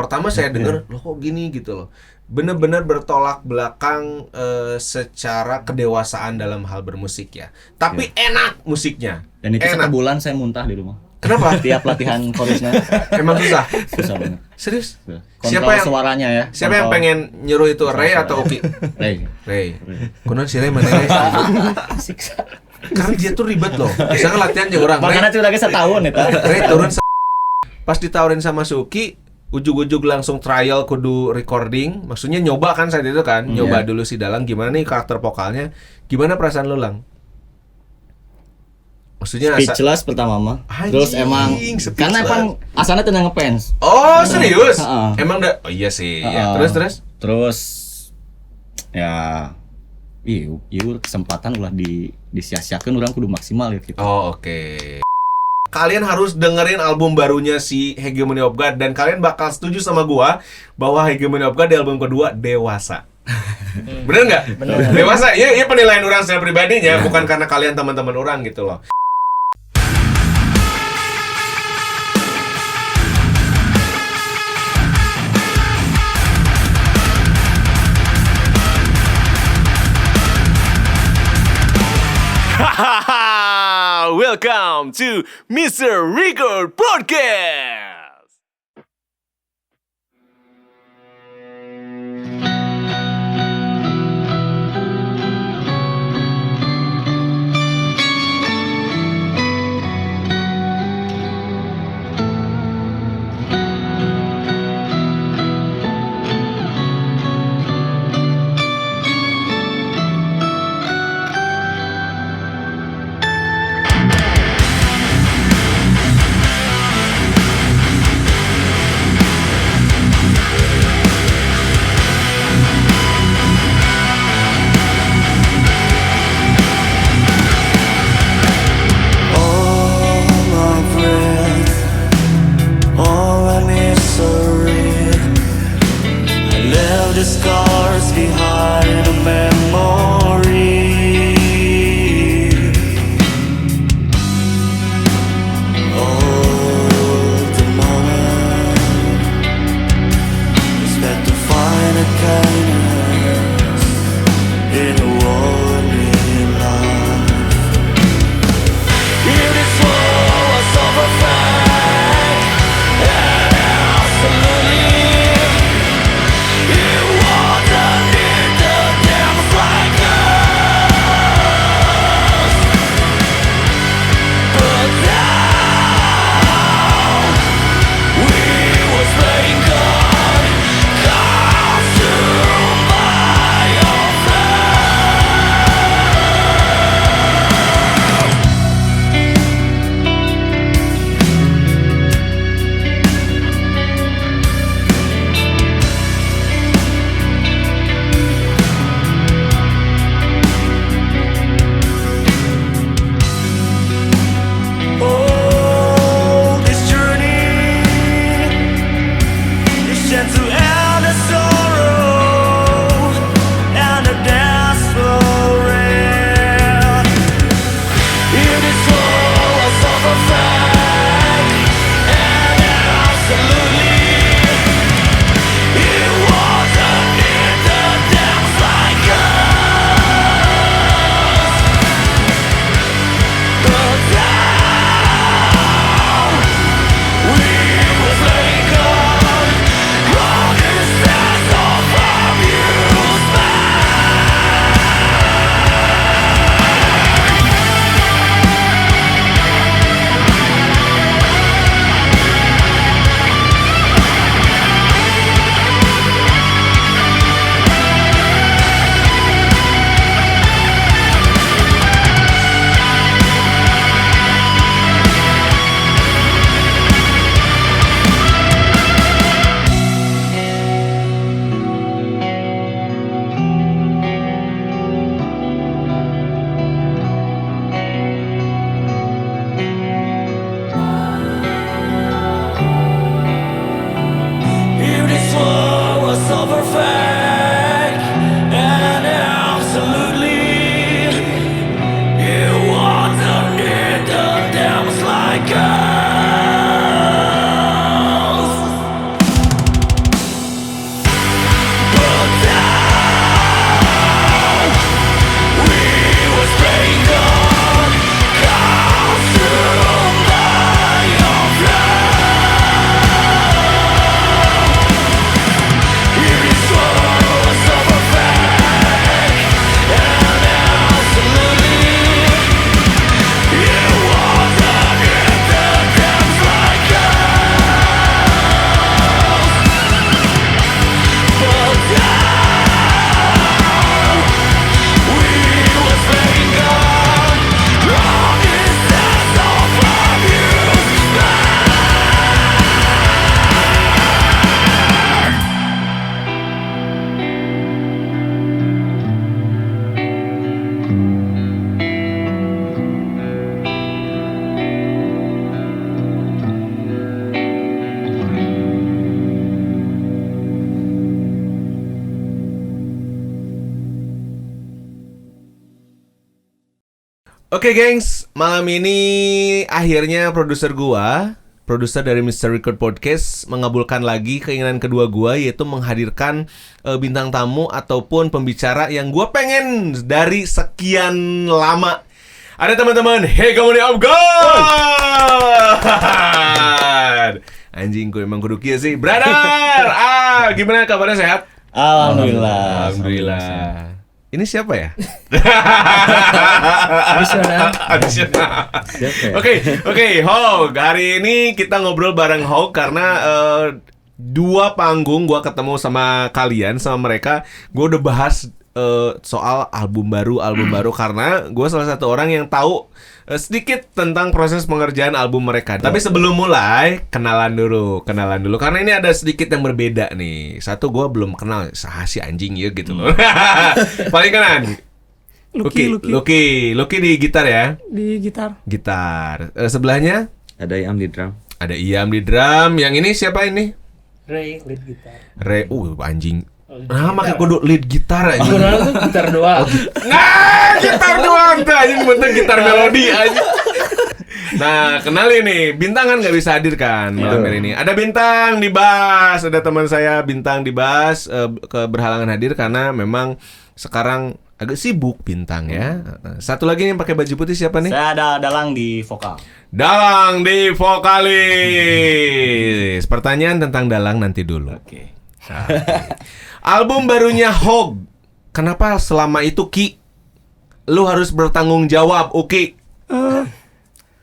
pertama saya dengar loh kok gini gitu loh. Bener-bener bertolak belakang secara kedewasaan dalam hal bermusik ya. Tapi enak musiknya. Dan itu enak. 1 bulan saya muntah di rumah. Kenapa? Tiap latihan chorusnya Emang susah. susah banget. Serius? Kontrol Siapa yang suaranya ya? Siapa yang pengen nyuruh itu Ray atau Uki? Ray. Kunon si Ray mana Ray? Siksa. Karena dia tuh ribet loh. Misalnya latihan aja orang. Makanya itu lagi setahun eta. Ray turun pas ditawarin sama Suki, ujug-ujug langsung trial kudu recording. Maksudnya nyoba kan saat itu kan, nyoba dulu si Dalang gimana nih karakter vokalnya. Gimana perasaan lu, Lang? Maksudnya Speechless pertama mah. Terus emang karena emang asalnya tenang ngefans. Oh, serius? Emang oh iya sih. Ya. Terus ya iya kesempatan ulah disia-siakeun urang kudu maksimal ya gitu. Oh, oke. Kalian harus dengerin album barunya si Hegemony of God dan kalian bakal setuju sama gua bahwa Hegemony of God di album kedua dewasa. Bener nggak? Bener. Dewasa. Iya penilaian orang secara pribadinya, bukan karena kalian teman-teman orang gitu loh. Welcome to Mr. Record Podcast. Oke, gengs, malam ini akhirnya produser dari Mr. Record Podcast mengabulkan lagi keinginan kedua gua, yaitu menghadirkan bintang tamu ataupun pembicara yang gua pengen dari sekian lama. Ada teman-teman, hey kamu nih Om God. Anjing, gue emang kudu kieu sih, brother. Gimana kabarnya, sehat? Alhamdulillah. Ini siapa ya? Siapa ya? Oke, Hog. Hari ini kita ngobrol bareng Hog karena dua panggung gua ketemu sama kalian, sama mereka. Gua udah bahas soal album baru karena gua salah satu orang yang tahu sedikit tentang proses pengerjaan album mereka. Tapi sebelum mulai, kenalan dulu karena ini ada sedikit yang berbeda nih. Satu, gua belum kenal si anjing ya gitu loh. Paling kanan Lucky di gitar ya? Di gitar. Sebelahnya ada Iam di drum. ada Iam di drum. Yang ini siapa ini? Ray lead gitar. Anjing. Nah, makanya kudu lead gitar aja. Aku tuh gitar doang. Gitar doang tuh anjing, bentuk gitar melodi aja. Nah, kenalin nih, Bintang kan nggak bisa hadir kan malam hari ini. Ada Bintang di bass, ada teman saya Bintang di bass berhalangan hadir karena memang sekarang agak sibuk Bintang ya. Satu lagi yang pakai baju putih siapa nih? Saya ada Dalang di vokal. Dalang di vokalis. Pertanyaan tentang Dalang nanti dulu. Oke. Nah, album barunya Hog. Kenapa selama itu Ki lu harus bertanggung jawab, Uki?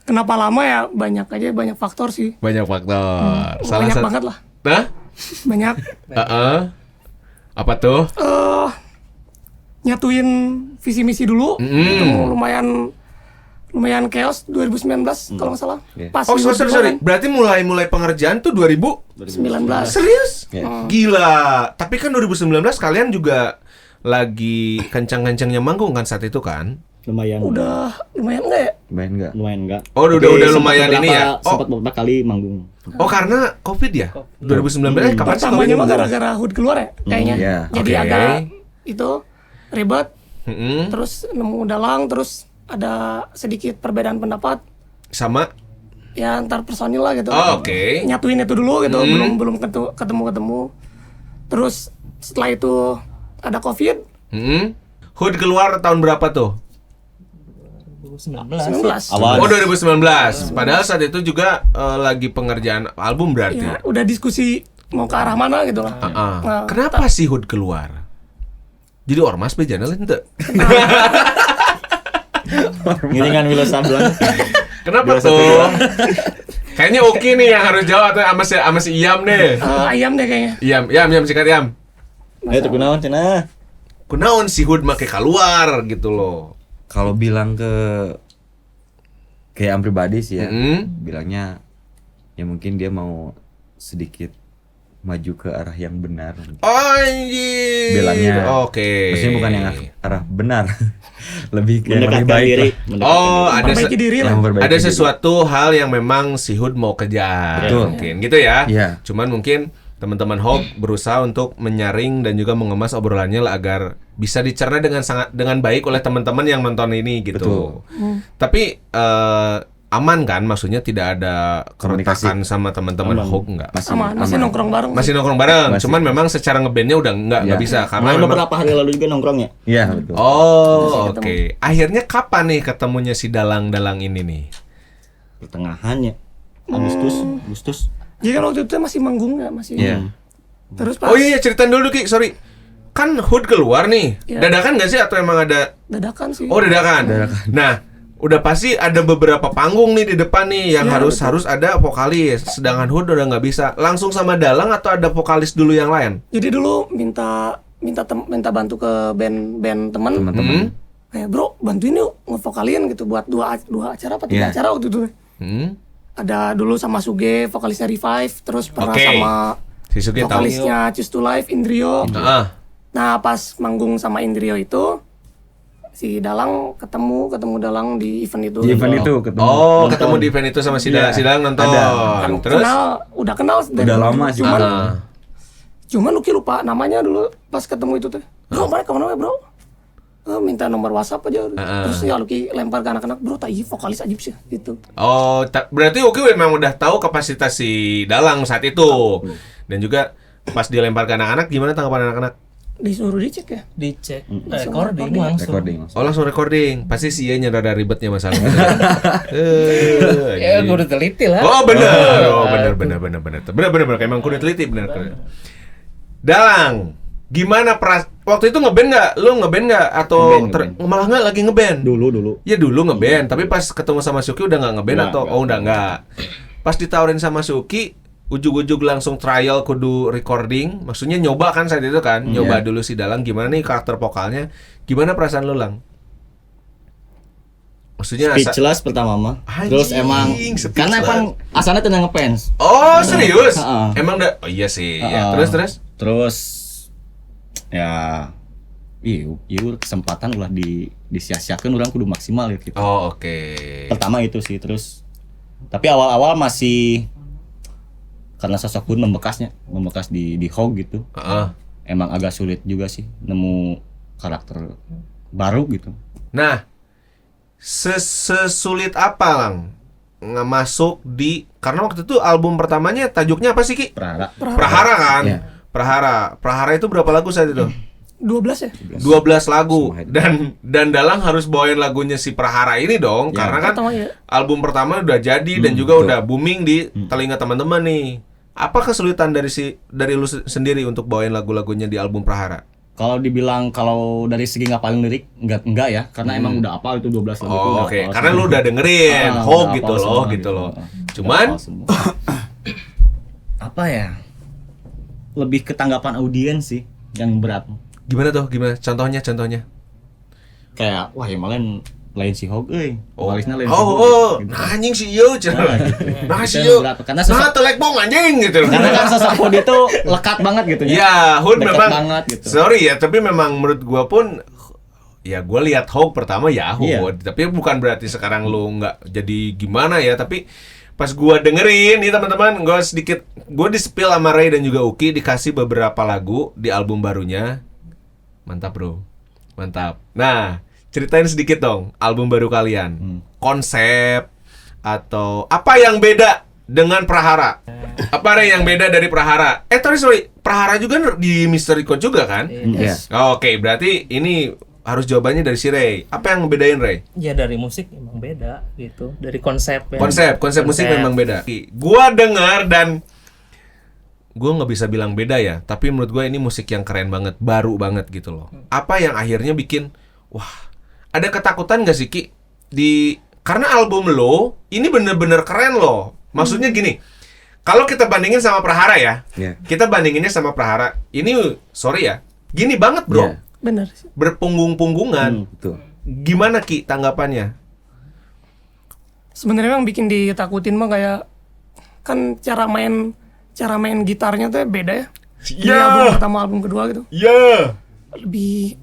Kenapa lama ya? Banyak faktor sih. Banyak faktor. Banyak banget lah. Nah? Banyak. Apa tuh? Nyatuin visi misi dulu. Itu lumayan chaos 2019 kalau nggak salah. Pas sorry. Berarti mulai pengerjaan tuh 2019. Serius? Yeah. Gila. Tapi kan 2019 kalian juga lagi kencang-kencangnya manggung kan saat itu kan? Lumayan Lumayan enggak ya? Lumayan enggak? Oh, udah lumayan ini ya. Sempat beberapa kali manggung. Oh, karena Covid ya? 2019 kapan sih Pertamanya Covid? mah gara-gara Hood keluar ya kayaknya. Iya. Jadi Oke. agak itu ribet. Mm-mm. Terus nemu Dalang, terus ada sedikit perbedaan pendapat Sama? ya antar personil lah gitu. Oh, oke. Nyatuin itu dulu gitu, belum ketemu. Terus setelah itu ada Covid. Hood keluar tahun berapa tuh? 19. Awal. Oh, 2019. Padahal saat itu juga lagi pengerjaan album berarti. Ya, udah diskusi mau ke arah mana gitu lah. Nah, Kenapa sih Hood keluar? Jadi ormas bejana lain tuh. Ngiringan Willow Sablon. Kenapa tuh? Kayaknya Uki nih yang harus jawab atau sama si Iam deh. Ayam deh kayaknya. Iam sikat Iam. Ayo tuh kunaon cenah. Kunaon si Hood make keluar gitu loh. Kalau bilang ke Iam pribadi sih ya, Mm-mm. bilangnya ya mungkin dia mau sedikit maju ke arah yang benar. Anjir. Bilangnya. Oke. Maksudnya bukan yang arah benar. Lebih ke yang lebih Mendekatkan baik diri. lah. Oh, ada Perbaiki diri lah. Yang memperbaiki ada diri. sesuatu hal yang memang si Hood mau kejar. Betul. Mungkin gitu ya. Iya. Cuman mungkin teman-teman Hog berusaha untuk menyaring dan juga mengemas obrolannya lah agar bisa dicerna dengan baik oleh teman-teman yang nonton ini gitu. Betul. Tapi aman kan, maksudnya tidak ada keretakan sama teman-teman Aman. Hog enggak? Masih nongkrong bareng. Masih nongkrong bareng. Masih. Cuman memang secara ngebandnya udah nggak Iya. bisa karena Karena memang. beberapa hari lalu juga nongkrongnya. Iya, betul. Oh, oke. Akhirnya kapan nih ketemunya si Dalang-Dalang ini nih? Pertengahannya. Agustus. Jadi kan waktu itu masih manggung ya, masih. Iya. Terus pas Oh iya, ceritain dulu Ki, sorry. Kan Hood keluar nih. Iya. Dadakan nggak sih atau emang ada? dadakan sih. Oh, dadakan. Nah, udah pasti ada beberapa panggung nih di depan nih yang Iya, harus ada vokalis. Sedangkan Hood udah nggak bisa. Langsung sama Dalang atau ada vokalis dulu yang lain? Jadi dulu minta bantu ke band teman. Teman-teman. Kayak bro bantuin yuk ngevokalin gitu buat dua acara apa tiga Iya. acara waktu itu. Ada dulu sama Suge vokalisnya Revive, terus pernah Oke. sama Si Sugi tahu. vokalisnya Choose to Live Indrio. Nah pas manggung sama Indrio itu si Dalang ketemu Dalang di event itu. Di event itu ketemu. Oh, ketemu di event itu sama si Dalang. Iya. Si Dalang nonton. Ada. Kan Terus? udah kenal dari Udah dulu. lama sih. Cuman Lucky lupa namanya dulu pas ketemu itu tuh. Bro, mereka mana bro? minta nomor WhatsApp aja. Terus ya Lucky lempar ke anak-anak, bro tak vokalis Ajib sih gitu. Oh, berarti Uki memang udah tahu kapasitas si Dalang saat itu. Dan juga pas dilempar ke anak-anak, gimana tanggapan anak-anak? Disuruh dicek ya. Dicek Recording Recording langsung. Oh, langsung recording. Pasti sih ya rada ribetnya masalah. ya gue udah teliti lah. Oh, bener. Emang kudu teliti bener. Dalang, gimana waktu itu ngeband nggak? Lu ngeband nggak? Atau Ngeband. malah nggak lagi ngeband? Dulu. Ya dulu ngeband, tapi pas ketemu sama Suki udah nggak ngeband atau udah nggak? Pas ditawarin sama Suki, ujug-ujug langsung trial kudu recording, maksudnya nyoba kan saat itu kan, nyoba dulu si Dalang gimana nih karakter vokalnya, gimana perasaan lu Lang? Maksudnya Speechless pertama mah. Terus emang speechless. karena emang asalnya tenang ngefans. Oh serius? Heeh. Emang oh iya sih. Ya, terus ya iya kesempatan ulah disia-siakeun urang kudu maksimal gitu. Oh oke. Pertama itu sih, terus tapi awal-awal masih karena sosok pun membekas di Hog gitu. Emang agak sulit juga sih nemu karakter baru gitu. Nah, sesulit apa Lang nggak masuk karena waktu itu album pertamanya tajuknya apa sih Ki? Prahara kan? Iya. Prahara itu berapa lagu saat itu? 12 ya? 12 lagu dan Dalang harus bawain lagunya si Prahara ini dong karena kan Pertama ya. album pertama udah jadi dan juga udah booming di telinga teman-teman nih. Apa kesulitan dari lu sendiri untuk bawain lagu-lagunya di album Prahara? Kalau dibilang kalau dari segi ngapalin lirik enggak ya, karena emang udah apal itu 12 lagu. Oh oke, karena lu udah dengerin Hog gitu loh. Cuman apa ya? Lebih ke tanggapan audiens sih yang berat. gimana tuh? Gimana? Contohnya? Kayak wah yang lain si Hog vokalisnya lain si Oh, Hog gitu. nah anjing si ieu cenah. Nah si Itu ieu. berat. Karena Nah telek bong anjing gitu. karena kan sosok Hud itu lekat banget gitu ya. Ya, Hud Dekat memang banget gitu. sorry ya, tapi memang menurut gua pun ya gua lihat Hog pertama ya Hud, Iya. tapi bukan berarti sekarang lu nggak jadi gimana ya, tapi pas gua dengerin nih teman-teman, gua di-spill sama Ray dan juga Uki dikasih beberapa lagu di album barunya. Mantap, Bro. Mantap. Nah, ceritain sedikit dong album baru kalian. Konsep atau apa yang beda dengan Prahara? Apa Ray yang beda dari Prahara? Sorry, Prahara juga di Mystery Code juga kan? Iya. Oke, berarti ini harus jawabannya dari si Ray. Apa yang ngebedain Ray? Ya dari musik emang beda gitu, dari konsep ya. Konsep musik memang beda. Gua dengar dan gua nggak bisa bilang beda ya, tapi menurut gua ini musik yang keren banget, baru banget gitu loh. Apa yang akhirnya bikin wah, ada ketakutan gak sih Ki karena album lo ini bener-bener keren loh. Maksudnya gini, kalau kita bandingin sama Prahara ya, kita bandinginnya sama Prahara. Ini sorry ya, gini banget bro. Iya. Bener sih. Berpunggung-punggungan. Betul. Gimana Ki tanggapannya? Sebenarnya yang bikin ditakutin mah kayak kan cara main gitarnya tuh beda ya. Di album pertama album kedua gitu. Iya. Lebih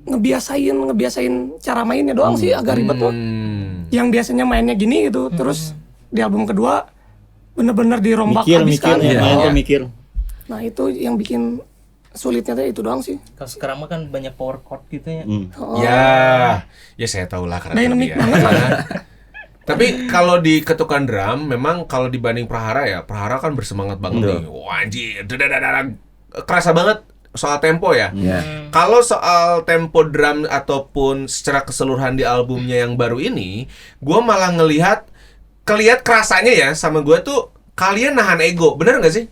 ngebiasain cara mainnya doang sih agak ribet tuh. Yang biasanya mainnya gini gitu, terus di album kedua bener-bener dirombak habis kan. Mikir. Nah itu yang bikin sulitnya tuh itu doang sih. Kalau sekarang mah kan banyak power chord gitu ya. Ya saya tahu lah karena Dynamic dia. banget. Tapi kalau di ketukan drum, memang kalau dibanding Prahara ya, Prahara kan bersemangat banget nih. Wah anjir, kerasa banget soal tempo ya. Kalau soal tempo drum ataupun secara keseluruhan di albumnya yang baru ini, gue malah ngelihat kerasanya ya sama gue tuh kalian nahan ego, bener nggak sih?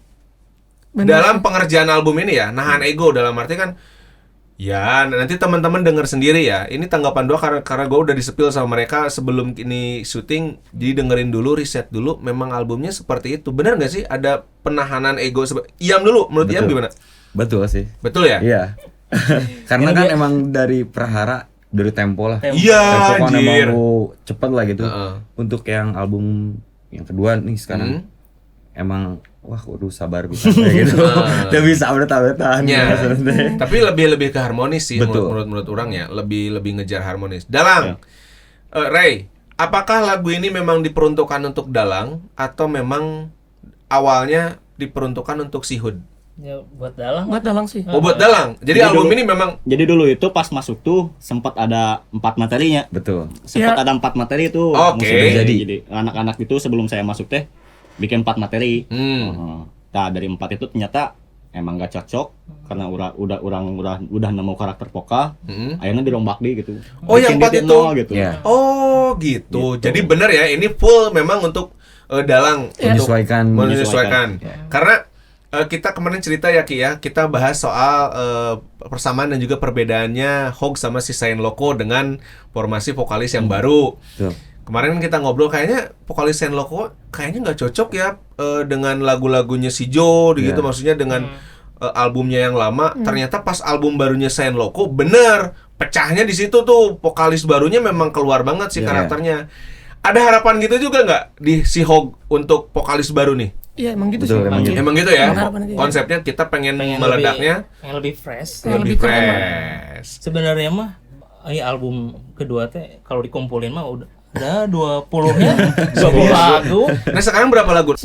Bener. Dalam pengerjaan album ini ya, nahan ego dalam arti kan ya nanti teman-teman denger sendiri ya. Ini tanggapan doa karena gue udah di-spill sama mereka sebelum ini syuting. Jadi dengerin dulu, riset dulu. Memang albumnya seperti itu. Bener nggak sih ada penahanan ego? Iam dulu, menurut Iam gimana? Betul sih. Betul ya? Iya. Karena kan emang dari Prahara dari tempo lah. Iya, Tempo kan anjir. emang mau cepet lah gitu. Untuk yang album yang kedua nih sekarang emang wah waduh sabar bisa kayak gitu. Udah bisa tahan. Ya. Tapi lebih ke harmonis sih Betul. menurut orang ya, lebih ngejar harmonis. Dalang, Ray, apakah lagu ini memang diperuntukkan untuk Dalang atau memang awalnya diperuntukkan untuk si Hud? Ya buat dalang. Buat dalang sih. Oh buat dalang. Jadi Jadi album dulu- ini memang Jadi dulu itu pas masuk tuh sempat ada 4 materinya. Betul. Sempat Ya. ada 4 materi itu. Oke. Jadi anak-anak itu sebelum saya masuk teh bikin 4 materi. Nah, dari 4 itu ternyata emang gak cocok karena udah nemu karakter vokal. Akhirnya dirombak deh gitu. Oh, yang Bikin 4 di itu? nol gitu. Ya. Oh gitu. Jadi benar ya, ini full memang untuk dalang untuk menyesuaikan. Karena kita kemarin cerita ya Ki ya, kita bahas soal persamaan dan juga perbedaannya Hog sama si Sain Loco dengan formasi vokalis yang baru. Betul. Kemarin kita ngobrol kayaknya vokalis Sain Loco kayaknya nggak cocok ya dengan lagu-lagunya si Joe gitu, maksudnya dengan albumnya yang lama. Ternyata pas album barunya Sain Loco bener pecahnya di situ tuh, vokalis barunya memang keluar banget sih karakternya. Ada harapan gitu juga nggak di si Hog untuk vokalis baru nih? Iya emang gitu Betul, sih. emang gitu. Emang gitu ya? Emang harapan gitu. Konsepnya kita pengen meledaknya yang lebih fresh. lebih lebih keren. fresh. Sebenarnya mah ini album kedua teh kalau dikumpulin mah udah 20-nya 20 lagu. Nah sekarang berapa lagu? 9.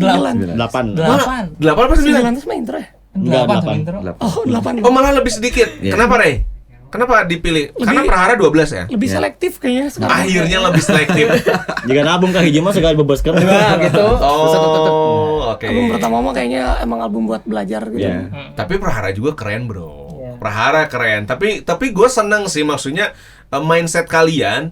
8. 8. 8 apa 9? 9 itu sama intro ya? Enggak, 8 8. intro. Oh 8. Oh malah lebih sedikit. Kenapa Rey? Kenapa dipilih? Karena Prahara 12 ya? Lebih selektif kayaknya sekarang. Akhirnya lebih selektif. Jika nabung kah hiji mah segala bebaskan. gitu. Oh, oke. Album pertama mah kayaknya emang album buat belajar gitu. Ya. Tapi Prahara juga keren, Bro. Iya. Prahara keren. Tapi gue seneng sih, maksudnya mindset kalian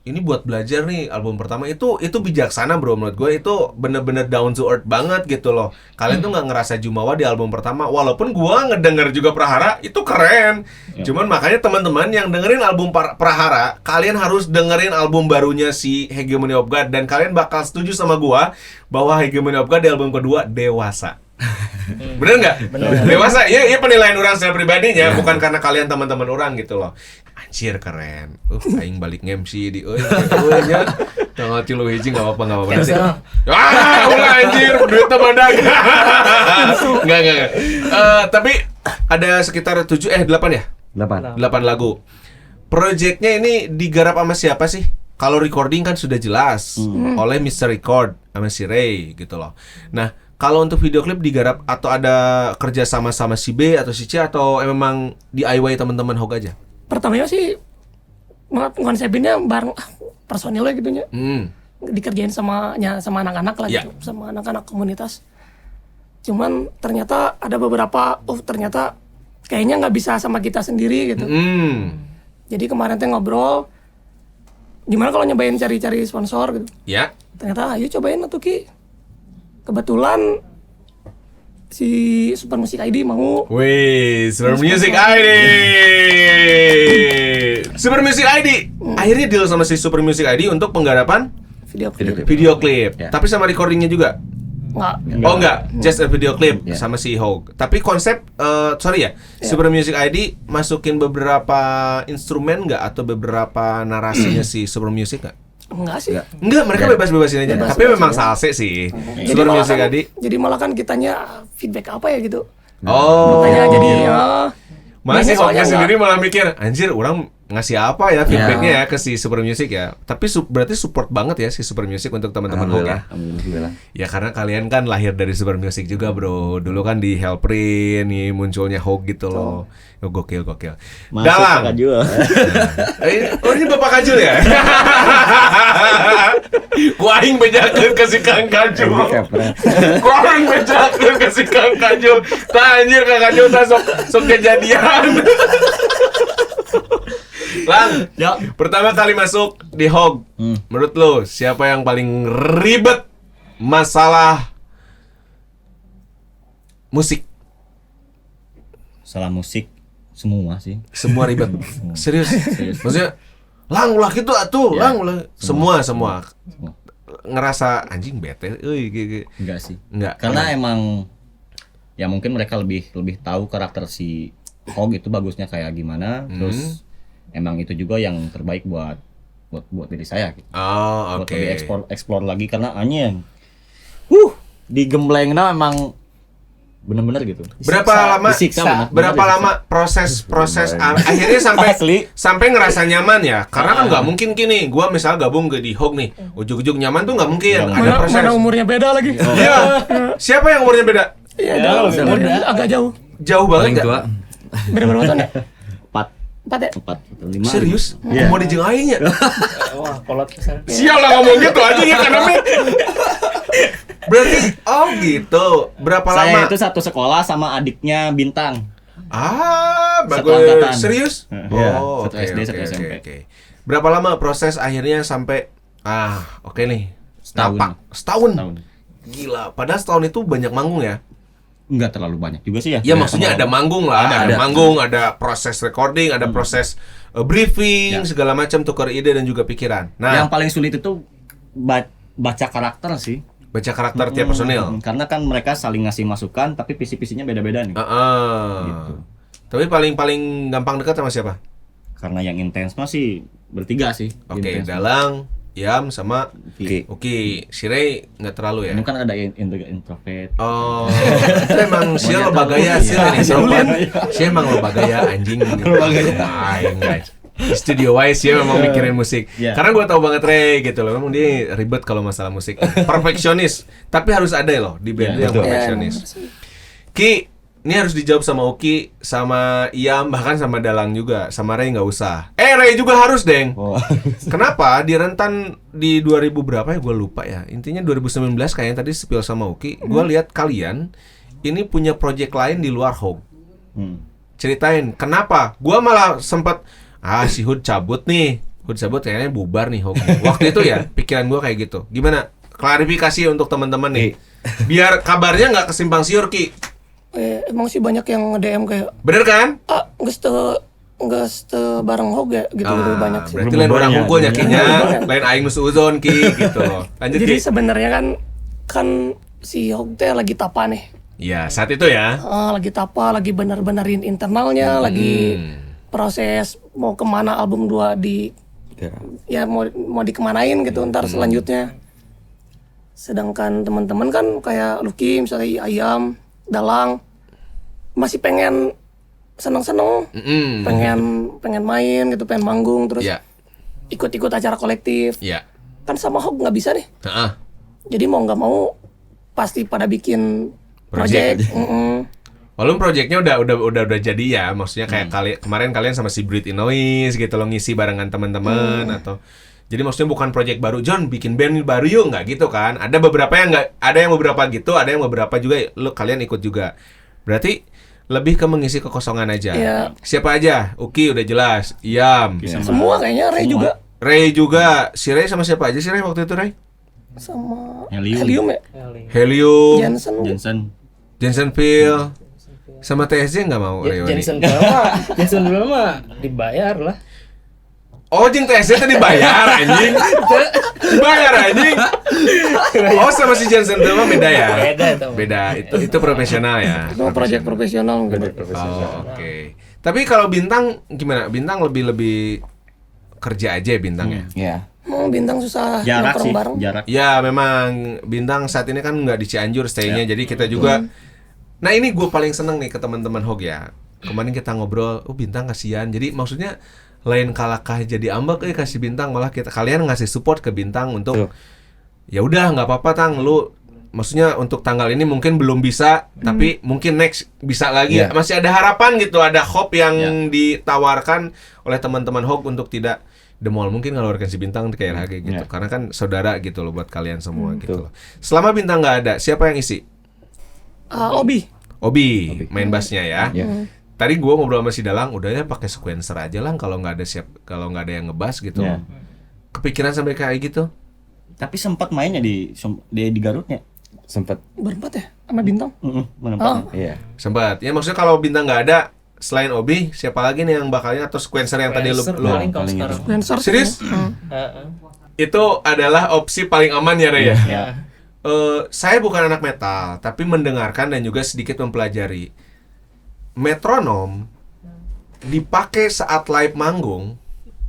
ini buat belajar nih, album pertama itu bijaksana bro, menurut gue itu bener-bener down to earth banget gitu loh. Kalian tuh nggak ngerasa jumawa di album pertama, walaupun gue ngedenger juga Prahara itu keren. Cuman makanya teman-teman yang dengerin album Prahara, kalian harus dengerin album barunya si Hegemony of God, dan kalian bakal setuju sama gue bahwa Hegemony of God di album kedua dewasa. Bener nggak? Dewasa, ya penilaian orang secara pribadinya, bukan karena kalian teman-teman orang gitu loh. Anjir keren. Aing balik nge-MC di nya. Tanggal 3 hiji enggak apa-apa. Ulah anjir, duit temandag. Enggak. Tapi ada sekitar 8 ya? 8 lagu. Projectnya ini digarap sama siapa sih? Kalau recording kan sudah jelas oleh Mr. Record sama si Ray gitu loh. Nah, kalau untuk video klip digarap atau ada kerja sama si B atau si C, atau memang DIY teman-teman Hog aja? Pertamanya sih konsepinnya bareng personilnya gitu nya. Dikerjain sama anak-anak lah gitu, sama anak-anak komunitas. Cuman ternyata ada beberapa ternyata kayaknya nggak bisa sama kita sendiri gitu. Jadi kemarin teh ngobrol gimana kalau nyobain cari-cari sponsor gitu. Ya. Ternyata ayo cobain tuh Ki. Kebetulan si Super Music ID mau. Wih, Super Music ID. Super Music ID. Akhirnya deal sama si Super Music ID untuk penggarapan video klip. Ya. Tapi sama recordingnya juga. Nggak. Oh enggak, just a video clip Ya. sama si Hog. Tapi konsep Super Music ID masukin beberapa instrumen enggak atau beberapa narasinya si Super Music enggak? Enggak sih. Enggak, mereka bebas-bebasin aja. Tapi memang salse sih. Super Music ID. Jadi malah kan kitanya feedback apa ya gitu. Oh. Makanya jadi Malah si banyak soalnya Hognya sendiri malah mikir, anjir, orang ngasih apa ya feedbacknya ya ke si Super Music ya. Tapi berarti support banget ya si Super Music untuk teman-teman Hog ya. Alhamdulillah. Ya karena kalian kan lahir dari Super Music juga bro. Dulu kan di Hellprint nih munculnya Hog gitu loh. Gokil. Masuk Dalang. Kak Jul. Oh ini Bapak Kajul ya? Ku aing bejakeun ke si Kang Kajul. Ku aing bejakeun ke si Kang Kajul. Tah anjir Kang Kajul tah sok kejadian. Lang, pertama kali masuk di Hog, menurut lo siapa yang paling ribet masalah musik? Salah musik semua sih. Semua ribet. Serius. Maksudnya Lang ulah gitu atuh, Lang ulah semua. Ngerasa anjing bete euy. Enggak sih. Enggak. Karena emang ya mungkin mereka lebih tahu karakter si Hog itu bagusnya kayak gimana, terus emang itu juga yang terbaik buat diri saya gitu. Oh, Buat oke. lebih explore lagi karena anjing. Digemblengna emang bener-bener gitu. Berapa lama? Disiksa, bener. Berapa lama proses akhirnya Asli. sampai ngerasa nyaman ya? Karena kan nggak mungkin gini. Gua misal gabung ke di Hog nih, ujuk-ujuk nyaman tuh nggak mungkin. Ada proses. mana umurnya beda lagi. Iya. Siapa yang umurnya beda? Iya, Ya, jauh. lebih muda. Agak jauh. Jauh Paling banget tua. ya? Beda berapa tahun ya? 4 4 ya? 4 atau 5. Serius? Mau dijeng aing ya? Wah, kolot pisan. Sial lah ngomong gitu aja ya karena berarti oh gitu. Berapa Saya lama? itu satu sekolah sama adiknya Bintang. Ah, Satu bagus. angkatan. Serius? Iya, Oh, satu oke, SD, satu oke, SMP. oke. Berapa lama proses akhirnya sampai oke nih. Setahun. Napak. Setahun. Tahun. Gila, padahal setahun itu banyak manggung ya? Enggak terlalu banyak juga sih ya. Ya maksudnya ada manggung lah, ada Ada. manggung, ada proses recording, ada proses briefing, Ya. segala macam tukar ide dan juga pikiran. Nah, Yang paling sulit itu baca karakter sih. baca karakter tiap personil. Karena kan mereka saling ngasih masukan tapi visi-visinya beda-beda nih. Heeh. Tapi paling gampang dekat sama siapa? Karena yang intens masih bertiga sih. Oke, Intens. Dalang, Yam sama Oke. Oke, Shirei nggak terlalu ya? Ini kan ada introvert. Oh, itu emang sih loba gaya sih ini sopan. Sih emang loba gaya anjing ini. Loba gaya. Main guys. Studio wise ya memang mikirin musik. Iya. Karena gue tahu banget Ray gitu loh. Memang dia ribet kalau masalah musik. Perfeksionis. Tapi harus ada loh di band Iya, yang betul. perfeksionis. Ki, ini harus dijawab sama Uki, sama Iam, bahkan sama Dalang juga. Sama Ray nggak usah. Ray juga harus, Deng. Oh. Kenapa? Di rentan di 2000 berapa ya? Gue lupa ya. Intinya 2019 kayaknya tadi spill sama Uki. Gue lihat kalian ini punya project lain di luar Hog. Ceritain, kenapa? Gue malah sempat si Hud cabut nih. Hud cabut kayaknya bubar nih Hog. Waktu itu ya, pikiran gue kayak gitu. Gimana? Klarifikasi untuk teman-teman nih. Biar kabarnya nggak kesimpang siur, Ki. Emang sih banyak yang nge-DM kayak Bener kan? nggak bareng Hog ya gitu banyak sih. Berarti lain orang hukulnya Kinya, lain aing nusuzon Ki gitu loh. Lanjut Jadi Ki. sebenarnya kan si Hog teh lagi tapa nih. Iya, saat itu ya. Lagi tapa, lagi bener-benerin internalnya, lagi proses mau kemana album 2 ya mau dikemanain gitu ntar selanjutnya. Sedangkan teman-teman kan kayak Lucky misalnya Ayam, Dalang masih pengen seneng-seneng, pengen main gitu, pengen manggung terus Iya. ikut-ikut acara kolektif. Iya. Kan sama Hog nggak bisa nih. Heeh. Jadi mau nggak mau pasti pada bikin project. Walaupun projectnya udah jadi ya, maksudnya kayak kemarin kalian sama si Breed in Noise gitu loh ngisi barengan teman-teman atau jadi maksudnya bukan project baru John bikin band baru yuk nggak gitu kan? Ada beberapa yang nggak, ada yang beberapa gitu, ada yang beberapa juga kalian ikut juga. Berarti lebih ke mengisi kekosongan aja. Iya. Siapa aja? Uki udah jelas, Iam, Semua kayaknya Ray juga Ray juga. Si Ray sama siapa aja sih Ray waktu itu Ray? sama Helium. ya. Helium, Jensen. Jensen. Phil, sama TSJ nggak mau Ray? Jensen dulu mah dibayar lah. Oh, jeung TSJ tadi dibayar anjing. Dibayar anjing. Oh, sama si Jensen itu mah beda ya? Beda itu. Beda. Itu profesional ya. Itu project profesional gitu. Oh, oke. Tapi kalau Bintang gimana? Bintang lebih kerja aja ya Bintang ya? Iya. Bintang susah Jarak nongkrong sih, bareng. jarak. Ya, memang Bintang saat ini kan nggak di Cianjur stay-nya. Jadi kita juga Nah, ini gue paling seneng nih ke teman-teman Hog ya. Kemarin kita ngobrol, Bintang kasihan. Jadi maksudnya lain kalahkah jadi ambek kasih Bintang, malah kalian ngasih support ke Bintang untuk ya udah nggak apa-apa Tang, lu maksudnya untuk tanggal ini mungkin belum bisa tapi mungkin next bisa lagi. Masih ada harapan gitu, ada hope yang ditawarkan oleh teman-teman Hog untuk tidak demol mungkin kalau si Bintang kayak HG gitu. Karena kan saudara gitu loh buat kalian semua gitu loh. Selama Bintang nggak ada, siapa yang isi? Obi main bassnya ya. Tadi gue ngobrol sama si Dalang, udahnya pakai sequencer aja lah kalau nggak ada yang ngebass gitu. Kepikiran sampai kayak gitu? Tapi sempat mainnya di Garutnya. Sempat. Berempat ya sama Bintang. Menempatnya. Iya. Sempat. Ya maksudnya kalau Bintang nggak ada, selain Obi, siapa lagi nih yang bakalnya atau sequencer yang tadi lu paling kalau sekarang. Spencer. Serius? Heeh. Itu adalah opsi paling aman ya, Ray ya? Ya. Saya bukan anak metal, tapi mendengarkan dan juga sedikit mempelajari. Metronom dipakai saat live manggung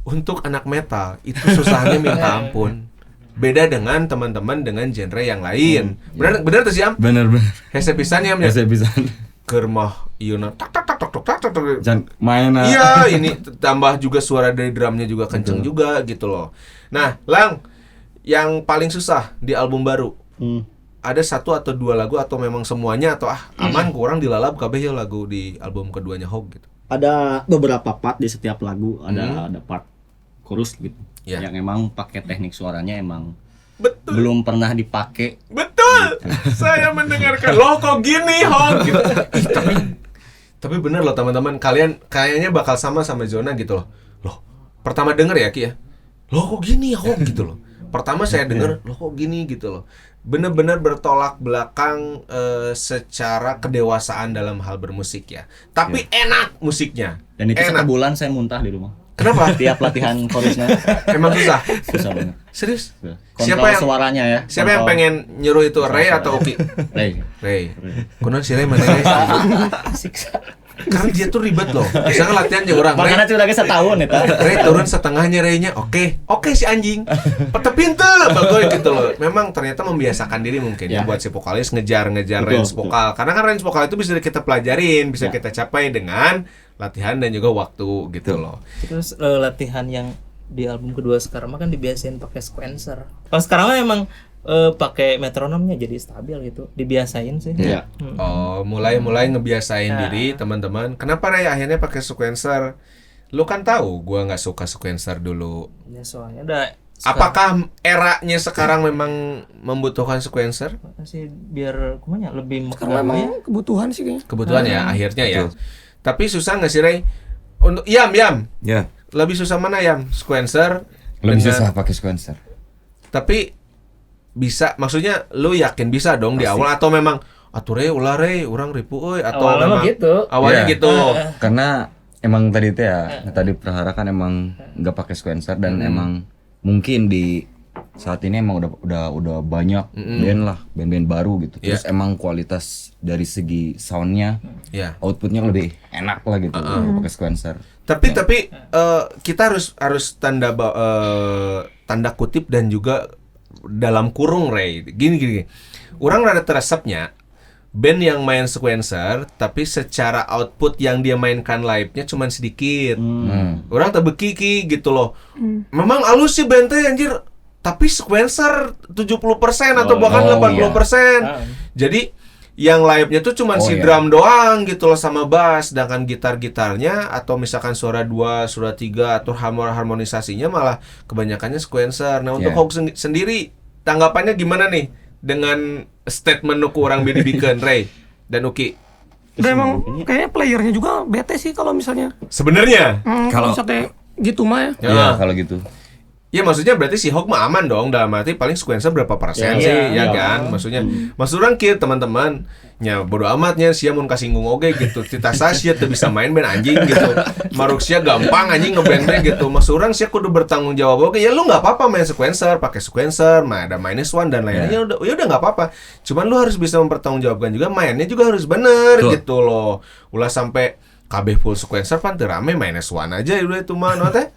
untuk anak metal itu susahnya minta ampun. Beda dengan teman-teman dengan genre yang lain. Benar tuh Siam? Bener. Hese pisan ya. Saya bisa. Keur mah ieu tak tak tak tak tak tak tak. Jangan main. Iya, ini tambah juga suara dari drumnya juga kenceng juga gitu loh. Nah, Lang, yang paling susah di album baru ada satu atau dua lagu atau memang semuanya atau aman kurang dilalap kabeh ya lagu di album keduanya Hog gitu. Ada beberapa part di setiap lagu, ada part chorus gitu. Ya. Yang emang pakai teknik suaranya emang Betul. belum pernah dipakai. Betul. Saya mendengarkan loh kok gini Hog gitu. Tapi bener loh teman-teman, kalian kayaknya bakal sama Zona gitu loh. Loh, pertama denger ya Ki ya. Loh kok gini Hog gitu loh. Pertama saya denger loh kok gini gitu loh. Bener-bener bertolak belakang secara kedewasaan dalam hal bermusik ya. Tapi enak musiknya. Dan itu enak. sebulan saya muntah di rumah. Kenapa? Tiap latihan chorusnya Emang susah? susah banget. Serius? Kontrol Siapa yang suaranya ya. Siapa yang pengen nyuruh itu Ray atau Uki? Ray. Ray. Kunon si Ray mana Ray? Siksa. Karena dia tuh ribet loh. Misalnya latihan aja orang. Makanya sudah setahun itu. Ray turun setengahnya Ray-nya. Oke si anjing. Pinter bagus gitu loh. Memang ternyata membiasakan diri mungkin ya buat si vokalis ngejar range vokal. Karena kan range vokal itu bisa kita pelajarin, bisa kita capai dengan latihan dan juga waktu gitu loh. Terus latihan yang di album kedua sekarang mah kan dibiasain pakai sequencer. Kalau sekarang mah emang pakai metronomnya jadi stabil gitu. Dibiasain sih. Iya. Oh, mulai ngebiasain diri teman-teman. Kenapa Ray akhirnya pakai sequencer? Lu kan tahu gua nggak suka sequencer dulu. Ya soalnya udah Apakah eranya sekarang memang membutuhkan sequencer? sih biar kumanya lebih Karena mengganggu ya. emang kebutuhan sih kayaknya. Kebetulan ya akhirnya ya. Tapi susah nggak sih Ray? Untuk Yam, Ya, lebih susah mana Yam? Sequencer lebih dengan- susah pakai sequencer. Tapi bisa, maksudnya lu yakin bisa dong di awal atau memang atuh Ray ulah Ray urang ripu euy atau Awalnya mah memang gitu. awalnya Iya. gitu. Karena emang tadi itu ya, tadi Prahara kan emang nggak pakai sequencer dan emang mungkin di saat ini emang udah banyak band-band baru gitu. Terus emang kualitas dari segi soundnya, Ya. outputnya lebih enak lah gitu kalau pakai sequencer. Tapi kita harus tanda kutip dan juga dalam kurung Ray. Gini. Orang rada teresepnya band yang main sequencer tapi secara output yang dia mainkan live-nya cuman sedikit. Orang tebeki Ki gitu loh. Memang alus sih band teh anjir, tapi sequencer 70% atau bahkan 80%. Jadi yang live-nya tuh cuman si drum doang gitu loh sama bass, sedangkan gitar-gitarnya atau misalkan suara 2, suara 3 atau harmonisasinya malah kebanyakannya sequencer. Nah, untuk Hog sendiri tanggapannya gimana nih dengan statement nu kurang bidibikeun Ray dan Uki? Dan emang kayaknya playernya juga bete sih kalau misalnya. Sebenarnya Kalau misalnya gitu mah ya. Iya, kalau gitu. ya maksudnya berarti si Hog mah aman dong, dalam arti paling sequencer berapa persen sih ya kan? Maksudnya maksud orang kieu teman-teman nya bodo amatnya sia mun kasinggung oge gitu. Tita sia teu bisa main band anjing gitu. Maruk sia gampang anjing ngeband gitu. Maksud orang sia kudu bertanggung jawab oge. Ya lu enggak apa-apa main sequencer, pakai sequencer, ada -1 dan lainnya ya udah enggak apa-apa. Cuman lu harus bisa mempertanggungjawabkan juga mainnya juga harus bener gitu loh. Ulah sampai kabeh full sequencer pan teu rame -1 aja udah itu mah teh.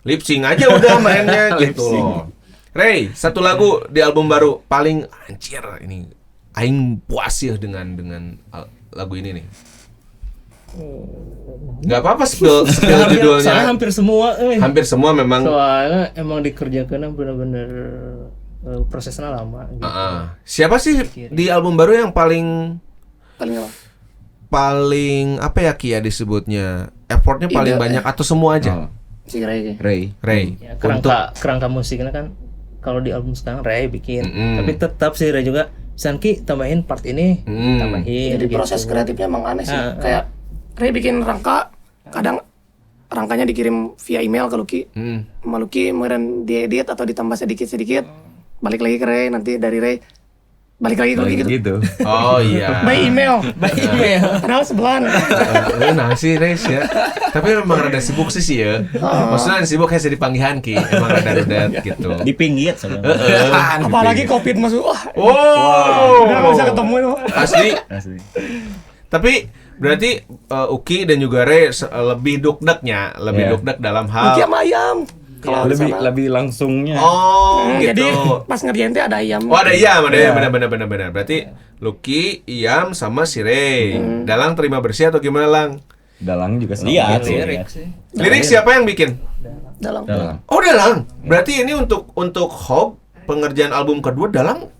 Lip sync aja udah mainnya gitu loh. Ray, satu lagu di album baru paling anjir ini aing puas ya dengan lagu ini nih. Gak apa-apa spill judulnya. Soalnya hampir semua Hampir semua memang. soalnya emang dikerjakan bener-bener prosesnya lama gitu. Siapa sih di album baru yang paling Paling apa? apa ya Ki ya disebutnya? Effortnya paling banyak atau semua aja? Si Ray. Ray. Ya, kerangka musiknya kan kalau di album sekarang Ray bikin, tapi tetap sih Ray juga Sanki tambahin part ini, tambahin. Jadi gitu. proses kreatifnya emang aneh sih. Kayak Ray bikin rangka, kadang rangkanya dikirim via email ke Lucky. Sama Lucky kemudian diedit atau ditambah sedikit-sedikit. Balik lagi ke Ray, nanti dari Ray balik lagi ke Lucky gitu. Oh iya. By email. Email. Padahal sebelan. Nah sih Res ya. Tapi memang rada sibuk sih ya. Maksudnya sibuk kayak di panggihan Ki. Emang rada gitu. Di pinggir sebenarnya. Apalagi Covid masuk. Wow. Udah nggak bisa ketemu itu. Asli. Asli. Tapi berarti Uki dan juga Re lebih dukdeknya, lebih dukdek dalam hal. Lucky sama ayam. Kalau Lebih langsungnya. Oh, gitu. Jadi pas ngerjain teh ada ayam. Oh ada Iyam, benar. Berarti Lucky, Iyam sama si Ray. Dalang terima bersih atau gimana Lang? Dalang juga sama. Lihat sih. Lirik siapa yang bikin? Dalam. Oh Dalang. Berarti ini untuk Hog pengerjaan album kedua Dalang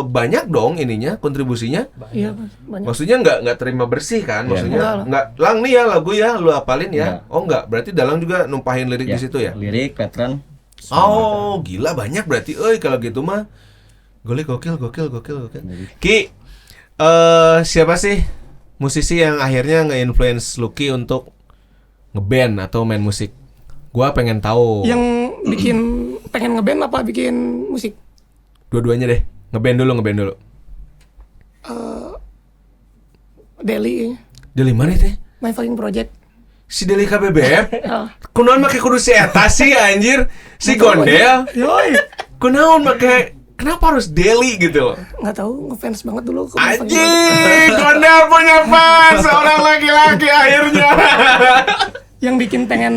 banyak dong ininya kontribusinya. Iya, banyak. Maksudnya nggak terima bersih kan? Maksudnya nggak Lang nih ya lagu ya lu hafalin ya? Oh nggak, berarti Dalang juga numpahin lirik di situ ya? Lirik, pattern. Oh gila banyak berarti. Kalau gitu mah gokil. Ki, siapa sih musisi yang akhirnya nge-influence Lucky untuk ngeband atau main musik? Gua pengen tahu. Yang bikin pengen ngeband apa bikin musik? Dua-duanya deh. Ngeband dulu. Deli, Dari mana teh? My Fucking Project. Si Deli KBBF? Ah. Kunaon make kudu si eta sih anjir? Si Gondel? Yoi. Kunaon make kenapa harus Deli gitu loh? Nggak tahu, ngefans banget dulu ke My Fucking Project. Anjing, Gondel punya fans seorang laki-laki akhirnya. Yang bikin pengen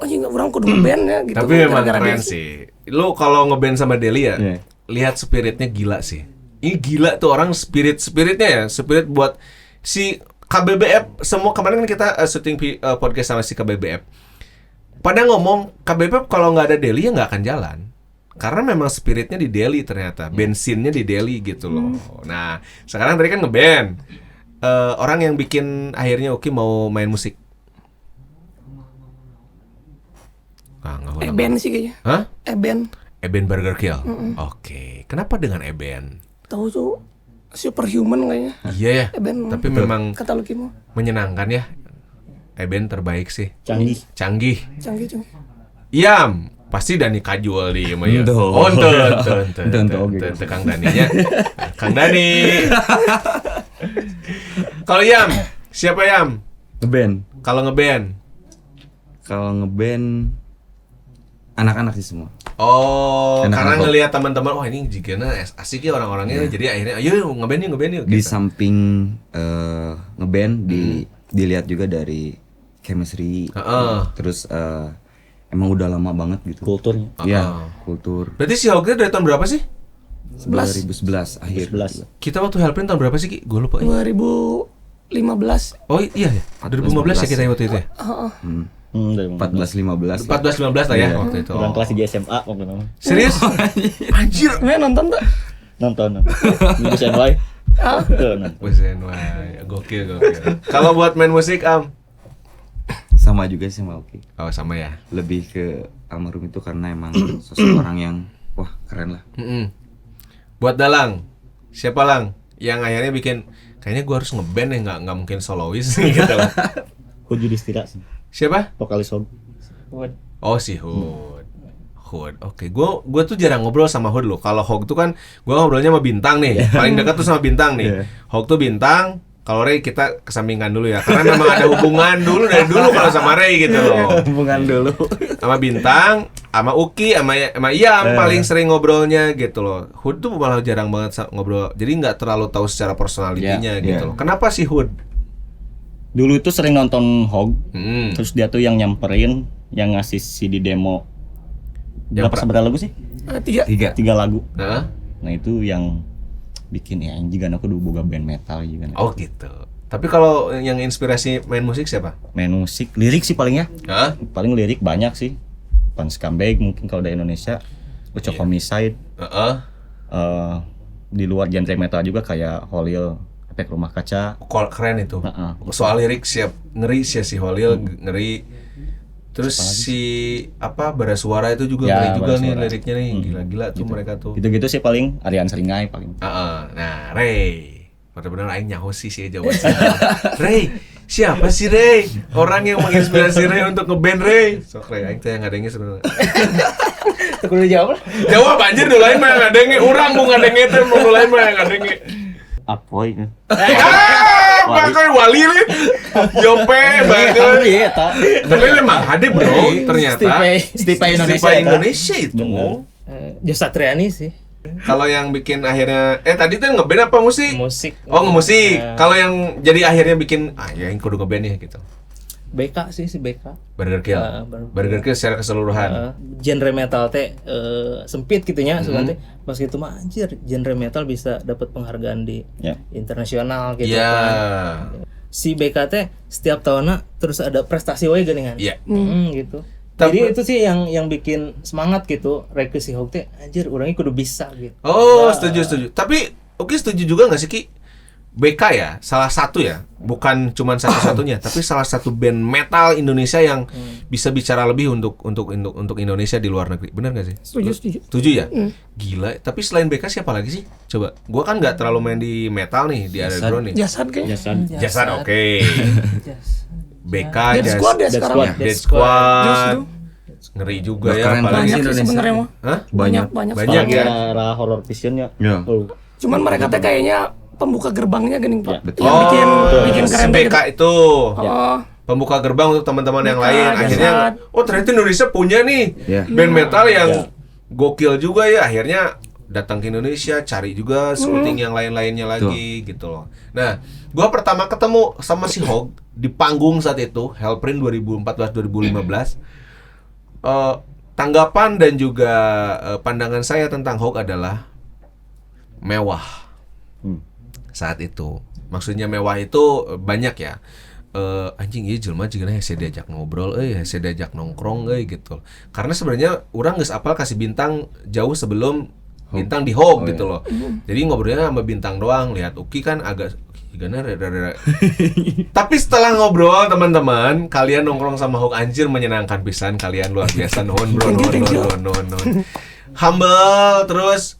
nggak orang kudu ngeband ya gitu. Tapi memang Gara-gara keren dia. sih. Lu kalau ngeband sama Deli ya, lihat spiritnya gila sih. Ini gila tuh orang spiritnya ya, spirit buat si KBBF. Semua kemarin kan kita syuting podcast sama si KBBF. Pada ngomong KBBF kalau nggak ada Deli ya nggak akan jalan. Karena memang spiritnya di Deli ternyata, bensinnya di Deli gitu loh. Nah, sekarang tadi kan ngeband. Orang yang bikin akhirnya Uki mau main musik. Eben sih kayaknya. Hah? Eben Burger Kill. Oke. Kenapa dengan Eben? tahu tuh superhuman kayaknya. Iya ya. Eben. Tapi memang Kata Lucky mah menyenangkan ya. Eben terbaik sih. Canggih. canggih. Yam, pasti Dani Kajual di mah ya. Ento. Oh, ente Kang Daninya. Kang Dani. Kalau Yam, siapa Yam? Ngeband. Kalau ngeband? Kalau ngeband anak-anak sih semua. Oh, Anak-anak karena kok. ngelihat teman-teman, wah ini jigana asik ya orang-orangnya, jadi akhirnya ayo ngeband yuk. Di gitu. samping ngeband dilihat juga dari chemistry. Terus emang udah lama banget gitu. Kulturnya. Iya, kultur. Berarti si Hogger dari tahun berapa sih? 2011 akhir. 11. Kita waktu Helpin tahun berapa sih, Ki? Gue lupa. 2015. Oh iya ya, 2015 ya kita waktu itu ya? 14-15. 14-15 lah ya waktu itu. Orang kelas 3 SMA waktu itu. Serius? Anjir. Nonton tuh. Nonton. Di SNY. Tuh, nonton. Wesen, wah, gokil. Kalau buat main musik, Sama juga sih sama Oki. Oh sama ya. Lebih ke almarhum itu karena emang sosok orang yang wah keren lah. Buat Dalang, siapa Lang yang akhirnya bikin kayaknya gue harus ngeband ya, nggak mungkin solois gitu lah. Hud Yudhistira sih. Siapa? Vokalis Hud. Oh si Hud. Oke. Gue tuh jarang ngobrol sama Hud loh. Kalau Hog tuh kan gue ngobrolnya sama Bintang nih. Paling dekat tuh sama Bintang nih. Hog tuh Bintang. Kalau Ray kita kesampingkan dulu ya. Karena memang ada hubungan dulu dari dulu kalau sama Ray gitu loh. Hubungan dulu. Sama Bintang, sama Uki, sama Iyam paling sering ngobrolnya gitu loh. Hud tuh malah jarang banget ngobrol. Jadi nggak terlalu tahu secara personalitinya gitu loh. Kenapa sih Hud? Dulu itu sering nonton Hog. Hmm. Terus dia tuh yang nyamperin, yang ngasih CD demo. Seberapa lagu sih? 3. 3 lagu. Nah. Nah itu yang bikin ya anjing kan aku udah boga band metal juga. Oh gitu. Tapi kalau yang inspirasi main musik siapa? Main musik, lirik sih paling ya. Hah? Paling lirik banyak sih. Pan Scumbag mungkin kalau dari Indonesia. Ucok Homicide. Di luar genre metal juga kayak Holil, Efek Rumah Kaca. Keren itu. Soal lirik siap ngeri sih si Holil ngeri. Terus si Bara Suara itu juga ngeri juga nih liriknya nih. Gila-gila tuh mereka tuh. Gitu-gitu sih paling Aryan Seringai paling. Nah, Ray. Benar-benar aing nyaho sih Jawa. Ray, siapa sih Ray? Orang yang menginspirasi Ray untuk ngeband Ray. Sok Ray, aing teh ngadenge sebenarnya. Aku udah jawab lah. Jawab anjir dulu lain mah ngadenge, urang mun ngadenge teh mun lain mah ngadenge. Apoy. Pakai wali nih. Yope banget. Iya, tak. Tapi memang ada bro, ternyata. Stipe Indonesia itu. Josa Triani sih. Kalau yang bikin akhirnya tadi tuh ngeband apa musik? Musik. Oh, ngemusik. Kalau yang jadi akhirnya bikin ya yang kudu ngeband nih gitu. BK sih si BK. Burger Kill. Burger Kill secara keseluruhan. Genre metal teh sempit gitunya soalnya pas gitu mah anjir genre metal bisa dapat penghargaan di internasional gitu kan. Si BK teh setiap tahunnya terus ada prestasi we geuningan. Iya. Gitu. Jadi itu sih yang bikin semangat gitu. Rek si Hog teh anjir urangnya kudu bisa gitu. Oh, setuju. Tapi Oki setuju juga nggak sih Ki? BK ya, salah satu ya, bukan cuman satu-satunya, tapi salah satu band metal Indonesia yang bisa bicara lebih untuk Indonesia di luar negeri. Benar nggak sih? Setuju. Setuju ya? Gila. Tapi selain BK siapa lagi sih? Coba. Gua kan nggak terlalu main di metal nih, di underground nih. Jasad kayaknya. Jasad oke. BK, Dead Squad ya sekarang. Dead Squad. Justru. Ngeri juga Udah ya. keren apalagi- Banyak sih Indonesia. sebenarnya mah. Hah? Banyak Banyak sekali. ya. Era horror visionnya. Ya. Oh. Cuman mereka teh kayaknya pembuka gerbangnya gini Pak. betul. Yang bikin si keren teh BK gitu. itu. Oh, Pembuka gerbang untuk teman-teman yang BK, lain. Jasad. Akhirnya, oh ternyata Indonesia punya nih Iya. band metal yang gokil juga ya. Akhirnya datang ke Indonesia, cari juga scouting yang lain-lainnya lagi gitu loh. Nah, gua pertama ketemu sama si Hog di panggung saat itu, Hellprint 2014-2015. Tanggapan dan juga pandangan saya tentang Hog adalah mewah. Saat itu. Maksudnya mewah itu banyak ya. Anjing ieu jelema jeung hese diajak ngobrol hese diajak nongkrong gitu. Karena sebenarnya urang geus apal kasih bintang jauh sebelum bintang di Hog gitu loh. Jadi ngobrolnya sama bintang doang, lihat Uki kan agak gimana rada. Tapi setelah ngobrol teman-teman, kalian nongkrong sama Hog anjir menyenangkan pisan, kalian luar biasa nuhun bro, nuhun. Humble terus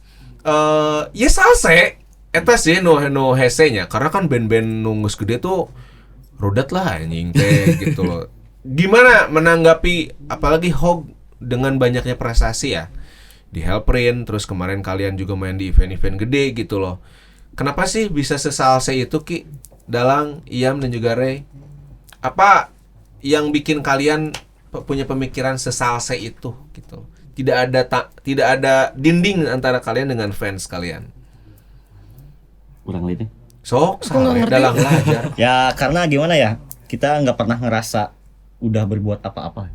ya salse eta sih no hese-nya karena kan band-band nunggus gede tuh rudet lah anjing teh gitu loh. Gimana menanggapi apalagi Hog dengan banyaknya prestasi ya di Hellprint, terus kemarin kalian juga main di event-event gede gitu loh. Kenapa sih bisa sesalse itu Ki? Dalang, Iam dan juga Ray. Apa yang bikin kalian punya pemikiran sesalse itu gitu? Tidak ada dinding antara kalian dengan fans kalian. Kurang lebih. Sok, sampai dalang ajar. Ya karena gimana ya, kita nggak pernah ngerasa udah berbuat apa-apa.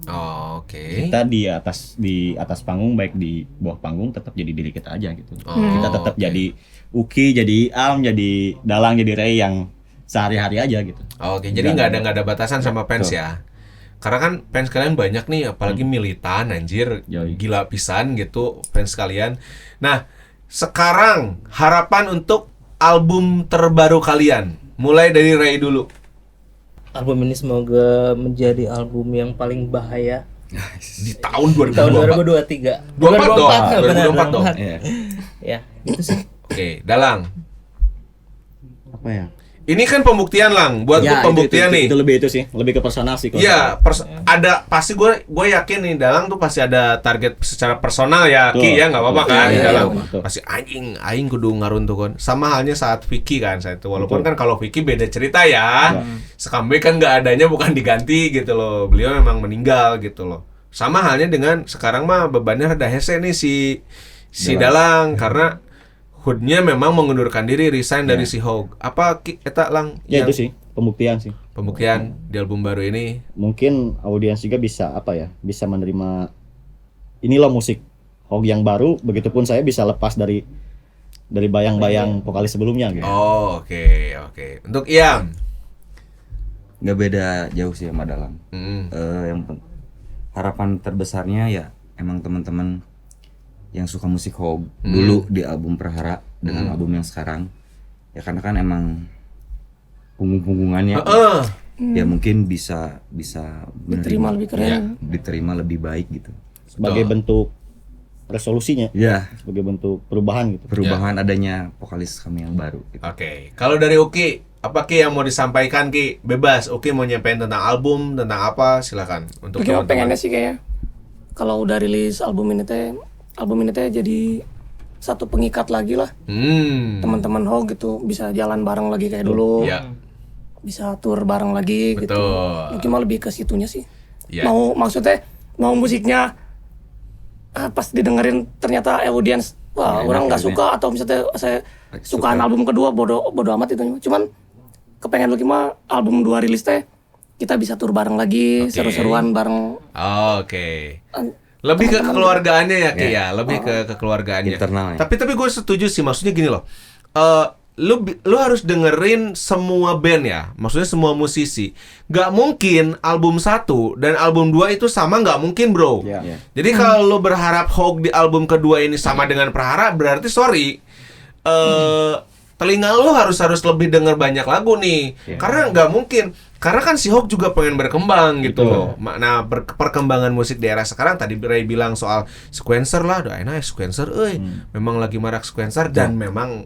Oh, oke. Kita di atas panggung baik di bawah panggung tetap jadi diri kita aja gitu. Oh, Kita tetap oke. jadi Uki, jadi Am, jadi Dalang, jadi Ray yang sehari-hari aja gitu. Oke, jadi nggak ada batasan sama fans ya. Karena kan fans kalian banyak nih, apalagi militan anjir, Yoi. gila pisan gitu fans kalian. Nah, sekarang harapan untuk album terbaru kalian. Mulai dari Ray dulu. Album ini semoga menjadi album yang paling bahaya Di tahun 2024. tahun 2023. 24 dong. Benar, 2024 dong. 24. Iya. Ya, itu sih. Oke, Dalang. Apa ya? Ini kan pembuktian Lang, buat Ya, gue pembuktian nih. Itu lebih itu sih, lebih ke personal sih. kalau Iya, ada pasti gue yakin nih Dalang tuh pasti ada target secara personal ya, Betul. Ki ya nggak apa-apa kan, Iya, Dalang iya, betul. pasti aing kudu ngaruntukeun. Sama halnya saat Vicky kan saya itu, walaupun kan kalau Vicky beda cerita ya, Sekambe kan nggak adanya bukan diganti gitu loh, beliau memang meninggal gitu loh. Sama halnya dengan sekarang mah bebannya rada hese nih si Dalang karena Hoodnya memang mengundurkan diri, resign dari si Hog. Apa eta Lang? Ya itu sih, pembuktian sih. Pembuktian di album baru ini. Mungkin audiens juga bisa apa ya, bisa menerima inilah musik Hog yang baru, begitupun saya bisa lepas dari bayang-bayang vokalis sebelumnya gitu. Oh, oke. Untuk Iam. Nggak beda jauh sih sama Dalang. Harapan terbesarnya ya emang teman-teman yang suka musik Hog dulu di album Prahara dengan album yang sekarang ya karena kan emang punggung-punggungannya ya mungkin bisa Diterima lebih keren. diterima lebih baik gitu Sebagai bentuk resolusinya, ya sebagai bentuk perubahan gitu. perubahan adanya vokalis kami yang baru gitu. Oke. Kalau dari Uki, apa Ki yang mau disampaikan Ki? Bebas. Uki mau nyampein tentang album, tentang apa? Silakan. Untuk Mungkin teman-teman. pengennya sih kayaknya kalau udah rilis album ini teh jadi satu pengikat lagi lah. Teman-teman Hog gitu bisa jalan bareng lagi kayak dulu. Ya. Bisa tour bareng lagi gitu. Betul. Mungkin mau lebih ke situnya sih. Ya. Maksudnya mau musiknya pas didengerin ternyata audiens wah orang nggak suka atau misalnya saya sukaan album kedua bodo amat itu. Cuman kepengen lagi mah album 2 rilis teh kita bisa tour bareng lagi, seru-seruan bareng. Oke. Lebih ke kekeluargaannya ya Ki ya, lebih ke kekeluargaannya. Internal ya. Tapi gue setuju sih, maksudnya gini loh. lu harus dengerin semua band ya, maksudnya semua musisi. Gak mungkin album 1 dan album 2 itu sama, gak mungkin bro. Iya. Jadi kalau lu berharap Hawk di album kedua ini sama dengan Prahara, berarti sorry, telinga lu harus lebih denger banyak lagu nih. Karena nggak mungkin. Karena kan si Hawk juga pengen berkembang gitu loh. Nah, perkembangan musik di era sekarang, tadi Ray bilang soal sequencer lah, udah enak sequencer, memang lagi marak sequencer dan memang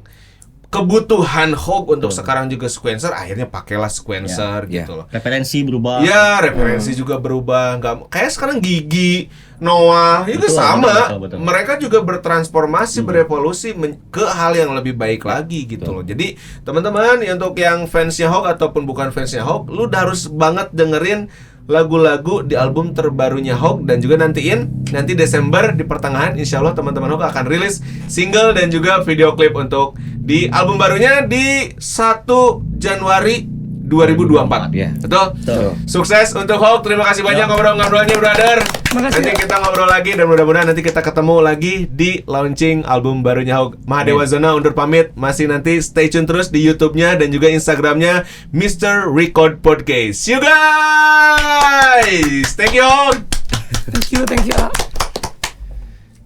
kebutuhan Hawk untuk sekarang juga sequencer, akhirnya pakailah sequencer gitu loh. Referensi berubah. Ya, referensi juga berubah. Nggak kayak sekarang Gigi, Noah itu Betul, sama. betul. Mereka juga bertransformasi, berevolusi ke hal yang lebih baik lagi gitu loh. Jadi, teman-teman, untuk yang fansnya Hawk ataupun bukan fansnya Hawk, lu udah harus banget dengerin lagu-lagu di album terbarunya Hawk, dan juga nanti Desember di pertengahan insya Allah teman-teman Hawk akan rilis single dan juga video klip untuk di album barunya di 1 Januari 2024. Ya. Betul? Betul. Sukses untuk Hawk. Terima kasih banyak ngobrol-ngobrolnya, brother. Makasih. Nanti kita ngobrol lagi dan mudah-mudahan nanti kita ketemu lagi di launching album barunya Hawk. Mahadewa Zona undur pamit. Masih nanti stay tune terus di YouTube-nya dan juga Instagram-nya Mr. Record Podcast. See you guys. Thank you, Hawk. Thank you.